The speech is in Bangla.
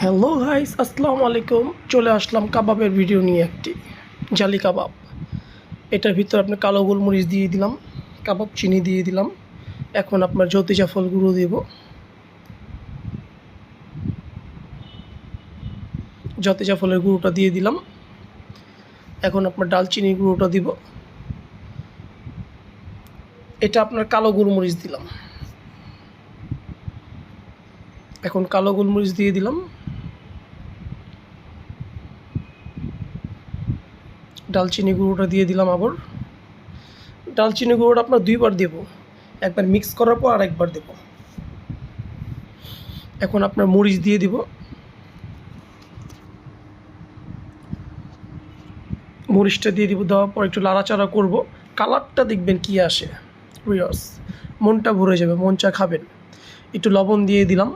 হ্যালো গাইস, আসসালামু আলাইকুম। চলে আসলাম কাবাবের ভিডিও নিয়ে, একটি জালি কাবাব। এটার ভিতর আপনি কালো গোলমরিচ দিয়ে দিলাম, কাবাব চিনি দিয়ে দিলাম। এখন আপনার জ্যোতি জাফল গুঁড়ো দেব, জ্যোতি জাফলের গুঁড়োটা দিয়ে দিলাম। এখন আপনার ডালচিনি গুঁড়োটা দিব। এটা আপনার কালো গোলমরিচ দিলাম। এখন কালো গোলমরিচ দিয়ে দিলাম, ডালচিনি গুঁড়োটা দিয়ে দিলাম। আবার ডালচিনি গুঁড়োটা আপনার দুইবার দেব, একবার মিক্স করার পর আরেকবার দেব। এখন আপনার মরিচ দিয়ে দিব, মরিচটা দিয়ে দিব। দেওয়ার পর একটু লাড়াচাড়া করব, কালারটা দেখবেন কি আসে। রিয়াস মনটা ভরে যাবে, মন চা খাবেন। একটু লবণ দিয়ে দিলাম,